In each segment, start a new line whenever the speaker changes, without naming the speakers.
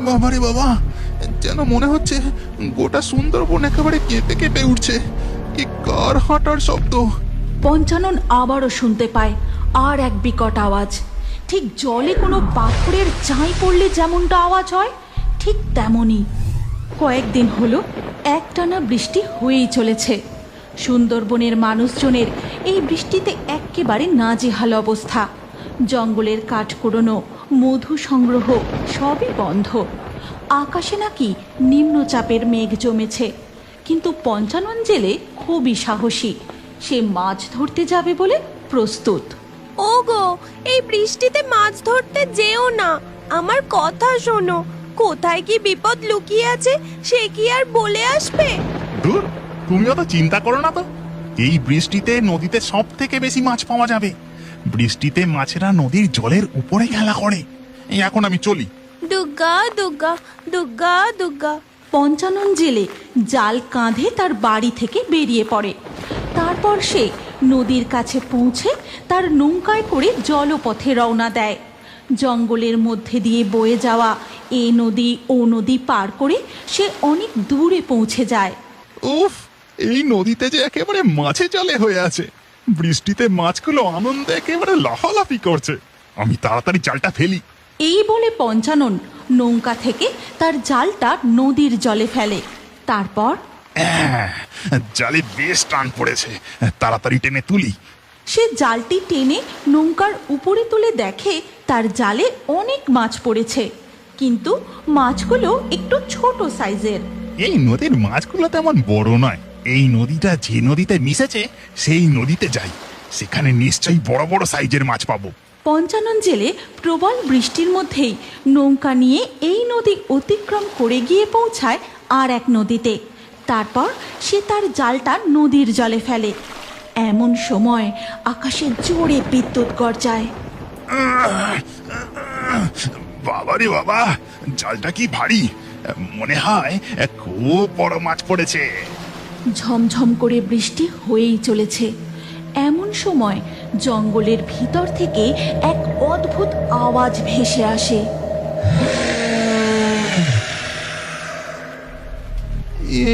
বাবারে বাবা, যেন মনে হচ্ছে গোটা সুন্দরবন একেবারে কেঁপে কেঁপে উঠছে। কি কার হাঁটার শব্দ!
পঞ্চানন আবারও শুনতে পায় আর এক বিকট আওয়াজ। ঠিক জলে কোনো পাথরের চাঁই পড়লে যেমনটা আওয়াজ হয়, ঠিক তেমনই। কয়েকদিন হলো একটানা বৃষ্টি হয়েই চলেছে। সুন্দরবনের মানুষজনের এই বৃষ্টিতে একেবারে নাজেহাল অবস্থা। জঙ্গলের কাঠ কুড়োনো, মধু সংগ্রহ সবই বন্ধ। আকাশে নাকি নিম্নচাপের মেঘ জমেছে। কিন্তু পঞ্চানন জেলে খুবই সাহসী। সে মাছ ধরতে যাবে বলে প্রস্তুত।
ওগো, এই বৃষ্টিতে মাছ ধরতে যেও না, আমার কথা শোনো। কোথায় কি বিপদ লুকিয়ে আছে সে কি আর বলে আসবে?
দূর, তুমি অত চিন্তা করো না তো। এই বৃষ্টিতে নদীতে সব থেকে বেশি মাছ পাওয়া যাবে। বৃষ্টিতে মাছেরা নদীর জলের উপরে খেলা করে। এখন আমি চলি।
দুর্গা দুর্গা দুর্গা দুর্গা।
পঞ্চানন জেলে জাল কাঁধে তার বাড়ি থেকে বেরিয়ে পড়ে। তারপর সে নদীর কাছে পৌঁছে তার নৌকায় করে জলপথে রওনা দেয়। জঙ্গলের মধ্যে দিয়ে বয়ে যাওয়া এ নদী ও নদী পার করে সে অনেক দূরে পৌঁছে যায়।
উফ, এই নদীতে যে একেবারে মাছে জলে হয়ে আছে। বৃষ্টিতে মাছগুলো আনন্দে একেবারে লাফালাফি করছে। আমি তাড়াতাড়ি জালটা ফেলি।
এই বলে পঞ্চানন নৌকা থেকে তার জালটা নদীর জলে ফেলে। তারপর
জালে বেশ টান পড়েছে, তাড়াতাড়ি টেনে তুলি।
সে জালটি টেনে নৌকার উপরে তুলে দেখে তার জালে অনেক মাছ পড়েছে, কিন্তু মাছগুলো একটু ছোট সাইজের।
এই নদীর মাছগুলো তেমন বড় নয়। এই নদীটা যে নদীতে মিশেছে সেই নদীতে যাই, সেখানে নিশ্চয়ই বড় বড় সাইজের মাছ পাবো।
পঞ্চানন জেলে প্রবল বৃষ্টির মধ্যেই নৌকা নিয়ে এই নদী অতিক্রম করে গিয়ে পৌঁছায় আর এক নদীতে। তারপর সে তার জালটা নদীর জলে ফেলে। এমন সময় আকাশে জোরে বিদ্যুৎ গর্জায়।
বাবারে বাবা, জালটা কি ভারী! মনে হয় খুব বড় মাছ পড়েছে।
ঝমঝম করে বৃষ্টি হয়েই চলেছে। এমন সময় জঙ্গলের ভিতর থেকে এক অদ্ভুত আওয়াজ ভেসে আসে।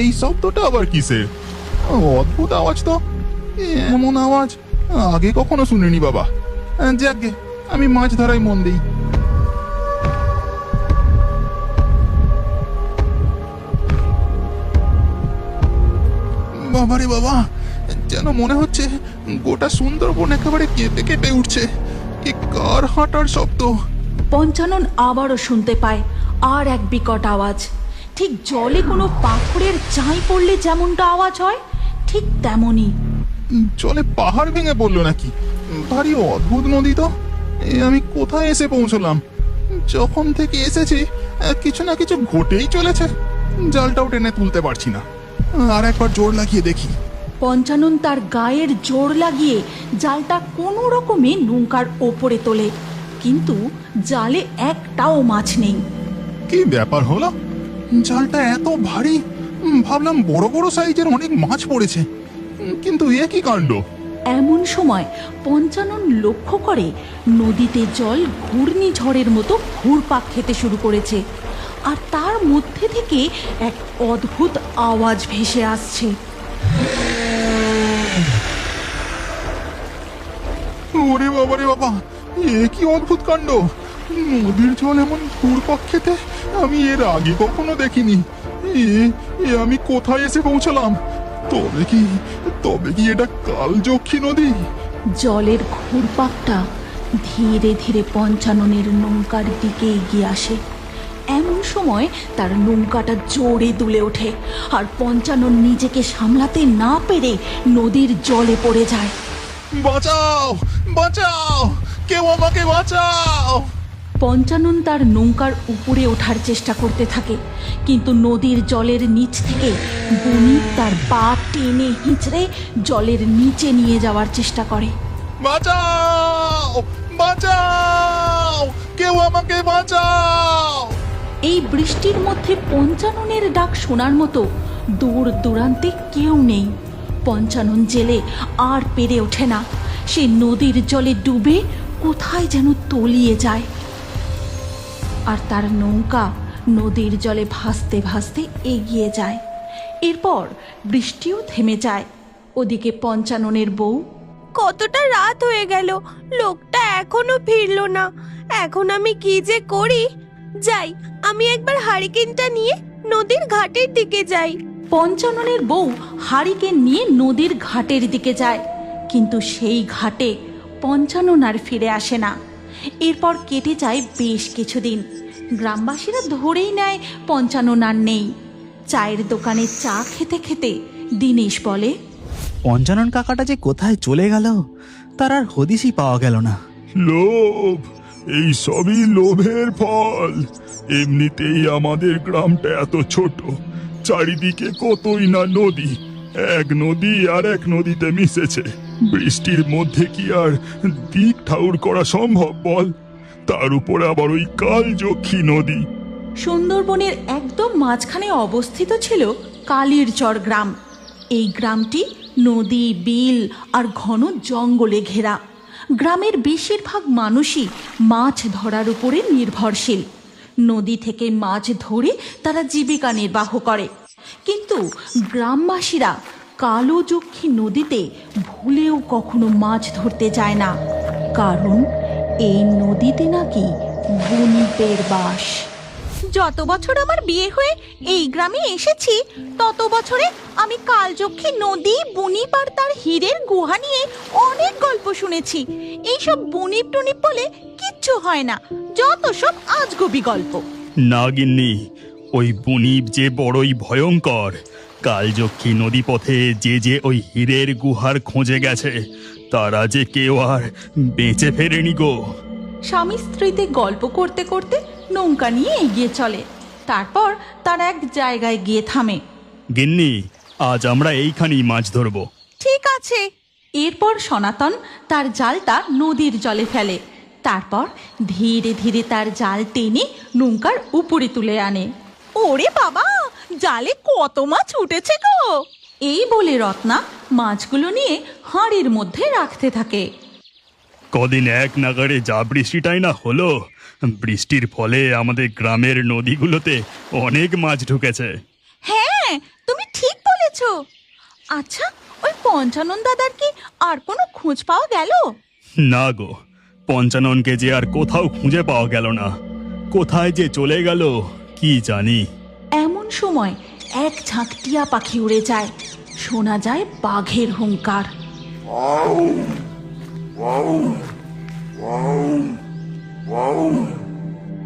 এই শব্দটা আবার কিসের? অদ্ভুত আওয়াজ তো। এমন আওয়াজ আগে কখনো শুনিনি বাবা। যাকে আমি মাছ ধরাই মন দিই। বাবারে বাবা, যেন মনে হচ্ছে গোটা সুন্দরবন একেবারে কেঁপে কেঁপে উঠছে। কি কার হাঁটার শব্দ!
পঞ্চানন আবারও শুনতে পায় আর এক বিকট আওয়াজ। ঠিক জলে কোনো পাথরের চাঁই পড়লে যেমনটা আওয়াজ হয়, ঠিক তেমনই।
জলে পাহাড় ভেঙে পড়লো নাকি? ভারী অদ্ভুত নদী তো। আমি কোথায় এসে পৌঁছলাম? যখন থেকে এসেছি কিছু না কিছু ঘটেই চলেছে। জালটাও টেনে তুলতে পারছি না। আর একবার জোর লাগিয়ে দেখি।
পঞ্চানন তার গায়ের জোর লাগিয়ে জালটা কোনো রকমে নৌকার ওপরে তোলে, কিন্তু জালে একটাও মাছ নেই।
কি ব্যাপার হলো? জালটা এত ভারী, ভাবলাম বড় বড় সাইজের অনেক মাছ পড়েছে, কিন্তু এ কি কাণ্ড!
এমন সময় পঞ্চানন লক্ষ্য করে নদীতে জল ঘূর্ণিঝড়ের মতো ঘুরপাক খেতে শুরু করেছে, আর তার মধ্যে থেকে এক অদ্ভুত আওয়াজ ভেসে আসছে।
ওরে বাবারে বাবা, এ কি অদ্ভুত কাণ্ড! নদীর জল এমন ঘুরপাক খেতে আমি এর আগে কখনো দেখিনি। এ আমি কোথায় এসে পৌঁছলাম? তবে কি এটা কালযক্ষী নদী?
জলের ঘুরপাকটা ধীরে ধীরে পঞ্চাননের নৌকার দিকে এগিয়ে আসে। এমন সময় তার নৌকাটা জোরে দুলে ওঠে, আর পঞ্চানন নিজেকে সামলাতে না পেরে নদীর জলে পড়ে যায়।
বাঁচাও, বাঁচাও, কেউ আমাকে বাঁচাও!
পঞ্চানন তার নৌকার উপরে ওঠার চেষ্টা করতে থাকে, কিন্তু নদীর জলের নিচ থেকে বণিক তার পা টেনে হিঁচড়ে জলের নিচে নিয়ে যাওয়ার চেষ্টা করে।
বাঁচাও, বাঁচাও, কেউ আমাকে বাঁচাও!
এই বৃষ্টির মধ্যে পঞ্চাননের ডাক শোনার মতো দূর দূরান্তে কেউ নেই। পঞ্চানন জেলে আর পেরে ওঠে না। সে নদীর জলে ডুবে কোথায় যেন তলিয়ে যায়, আর তার নৌকা নদীর জলে ভাসতে ভাসতে এগিয়ে যায়। এরপর বৃষ্টিও থেমে যায়। ওদিকে পঞ্চাননের বউ,
কতটা রাত হয়ে গেল, লোকটা এখনো ফিরলো না। এখন আমি কি যে করি। যাই, আমি একবার হারিকেনটা নিয়ে নদীর ঘাটের দিকে যাই।
পঞ্চাননের বউ হারিকেন নিয়ে নদীর ঘাটের দিকে যায়, কিন্তু সেই ঘাটে পঞ্চানন আর ফিরে আসে না। এরপর কেটে যায় বেশ কিছুদিন। গ্রামবাসীরা ধরেই নেয় পঞ্চানন আর নেই। চায়ের দোকানে চা খেতে খেতে দিনেশ বলে,
পঞ্চানন কাকাটা যে কোথায় চলে গেল তার আর হদিশই পাওয়া গেল না।
লোভ, এই সবই লোভের ফল। এমনিতেই আমাদের গ্রামটা এত ছোট, চারিদিকে কতই না নদী, এক নদী আর এক নদীতে মিশেছে। বৃষ্টির মধ্যে কি আর দিক ঠাউর করা সম্ভব বল? তার উপর আবার ওই কালযক্ষী নদী।
সুন্দরবনের একদম মাঝখানে অবস্থিত ছিল কালিরচর গ্রাম। এই গ্রামটি নদী, বিল আর ঘন জঙ্গলে ঘেরা। গ্রামের বেশিরভাগ মানুষই মাছ ধরার উপরে নির্ভরশীল। নদী থেকে মাছ ধরে তারা জীবিকা নির্বাহ করে। কিন্তু গ্রামবাসীরা কালযক্ষী নদীতে ভুলেও কখনো মাছ ধরতে যায় না, কারণ এই নদীতে নাকি বণিকের বাস। যত বছর আমার বিয়ে হয়ে এই গ্রামে এসেছি, তত বছরে আমি কালযক্ষী নদী, বনিপ আর তার হীরের গুহা নিয়ে অনেক গল্প শুনেছি। এইসব বনিপ টনিপ বলে কিচ্ছু হয় না, যত সব আজগুবি গল্প।
না গিন্নি, ওই বুনিপ যে বড়ই ভয়ঙ্কর। কালযক্ষী নদী পথে যে ওই হীরের গুহার খোঁজে গেছে, তারা যে কেউ আর বেঁচে ফেরেনি গো।
স্বামী স্ত্রীতে গল্প করতে করতে নৌকা নিয়ে এগিয়ে চলে। তারপর তারা এক জায়গায় গিয়ে থামে।
গিন্নি, আজ আমরা এইখানেই মাছ ধরবো।
ঠিক আছে। এরপর সনাতন তার জালটা নদীর জলে ফেলে। তারপর ধীরে ধীরে তার জাল টেনে নৌকার উপরে তুলে আনে। ওরে বাবা, জালে কত মাছ উঠেছে গো! এই বলে রত্না মাছগুলো নিয়ে হাঁড়ির মধ্যে রাখতে থাকে।
কদিন এক নাগাড়ে যা বৃষ্টিটাই না হলো, বৃষ্টির ফলে আমাদের গ্রামের নদীগুলোতে অনেক মাছ ঢুকেছে।
হ্যাঁ, তুমি ঠিক বলেছ। আচ্ছা, ওই পঞ্চানন দাদার কি আর কোনো খোঁজ পাওয়া গেল?
না গো, পঞ্চাননকে যে আর কোথাও খুঁজে পাওয়া গেল না। কোথায় যে চলে গেল কি জানি।
এমন সময় এক ঝাঁক টিয়া পাখি উড়ে যায়। শোনা যায় বাঘের হুঙ্কার।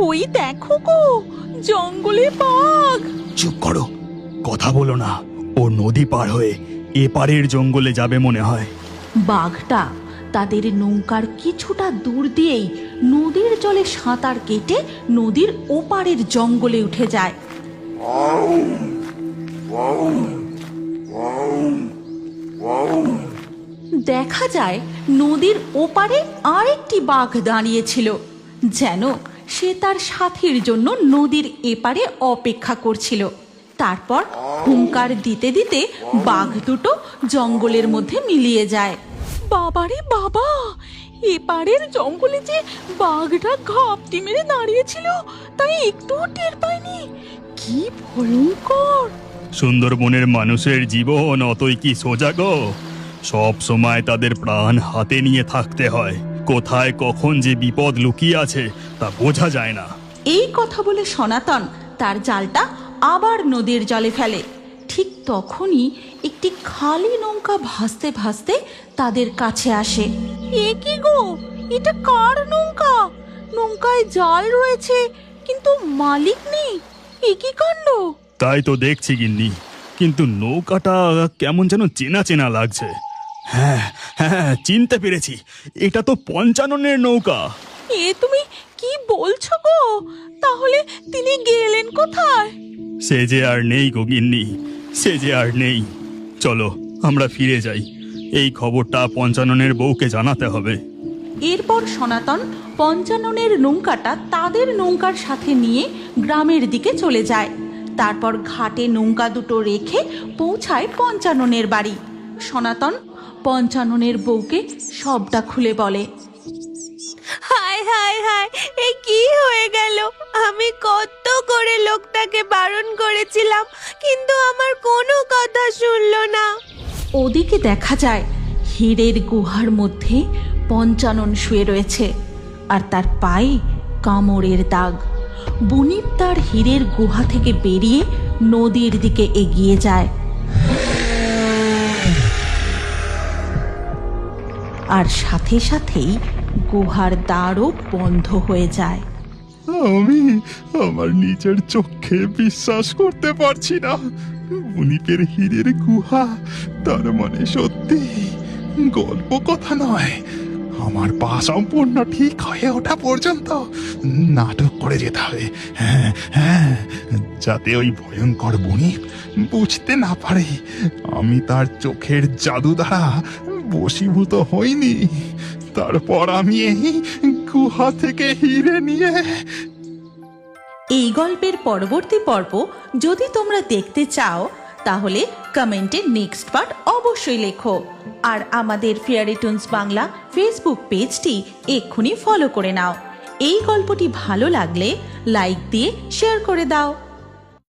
ওই দেখো গো, জঙ্গলে বাঘ!
চুপ করো, কথা বলো না। ও নদী পার হয়ে এপারের জঙ্গলে যাবে মনে হয়।
বাঘটা তাদের নৌকার কিছুটা দূর দিয়েই নদীর জলে সাঁতার কেটে নদীর ওপারের জঙ্গলে উঠে যায়। দেখা যায় নদীর ওপারে আরেকটি বাঘ দাঁড়িয়েছিল, যেন সে তার সাথীর জন্য নদীর এপারে অপেক্ষা করছিল। তারপর হুঙ্কার দিতে দিতে বাঘ দুটো জঙ্গলের মধ্যে মিলিয়ে যায়। বাবারে বাবা, এপারের জঙ্গলে যে বাঘটা ঘাপটি মেরে দাঁড়িয়েছিল, তাই একটুও টের পায়নি। কি ভয়ঙ্কর!
সুন্দরবনের মানুষের জীবন অতই কি সোজা গো? সব সময় তাদের প্রাণ হাতে নিয়ে থাকতে হয়। কোথায় কখন যে বিপদ লুকিয়ে আছে তা বোঝা যায় না।
এই কথা বলে সনাতন তার জালটা আবার নদীর জলে ফেলে। ঠিক তখনই একটি খালি নৌকা ভাসতে ভাসতে তাদের কাছে আসে। এ কি গো, এটা কার নৌকা? নৌকায় জাল রয়েছে কিন্তু মালিক নেই, এ কি কাণ্ড!
তাই তো দেখছি গিন্নি, কিন্তু নৌকাটা কেমন যেন চেনা চেনা লাগছে। হ্যাঁ হ্যাঁ, চিনতে পেরেছি, এটা তো পঞ্চাননের নৌকা।
এ তুমি কি বলছো গো? তাহলে তিনি গেলেন কোথায়?
সে যে আর নেই গো গিন্নি, সে যে আর নেই। চলো আমরা ফিরে যাই, এই খবরটা পঞ্চাননের বউকে জানাতে হবে।
এরপর সনাতন পঞ্চাননের নৌকাটা তাদের নৌকার সাথে নিয়ে গ্রামের দিকে চলে যায়। তারপর ঘাটে নৌকা দুটো রেখে পৌঁছায় পঞ্চাননের বাড়ি। সনাতন পঞ্চাননের বউকে সবটা খুলে বলে।
হায় হায় হায়, এ কি হয়ে গেল? আমি কত করে লোকটাকে বারণ করেছিলাম, কিন্তু আমার কোনো কথা শুনলো না।
ওদিকে দেখা যায় হীরের গুহার মধ্যে পঞ্চানন শুয়ে রয়েছে, আর তার পায়ে কামড়ের দাগ। বুনিপ তার হীরের গুহা থেকে বেরিয়ে নদীর দিকে এগিয়ে যায়, আর সাথে সাথেই গুহার দ্বারও বন্ধ হয়ে যায়।
আমি আমার নিজের চোখে বিশ্বাস করতে পারছি না। বুনিপের হীরের গুহা, তার মানে সত্যি গল্প কথা নয়। আমার পা সম্পূর্ণ ঠিক হয়ে ওঠা পর্যন্ত নাটক করে যেতে হবে। হ্যাঁ হ্যাঁ, যাতে ওই ভয়ঙ্কর বুনিপ বুঝতে না পারে আমি তার চোখের জাদু দ্বারা বশীভূত হইনি। তারপর আমি এই গুহা থেকে হিরে নিয়ে।
এই গল্পের পরবর্তী পর্ব যদি তোমরা দেখতে চাও তাহলে কমেন্টে নেক্সট পার্ট অবশ্যই লেখো, আর আমাদের ফেয়ারি টুনস বাংলা ফেসবুক পেজটি এক্ষুনি ফলো করে নাও। এই গল্পটি ভালো লাগলে লাইক দিয়ে শেয়ার করে দাও।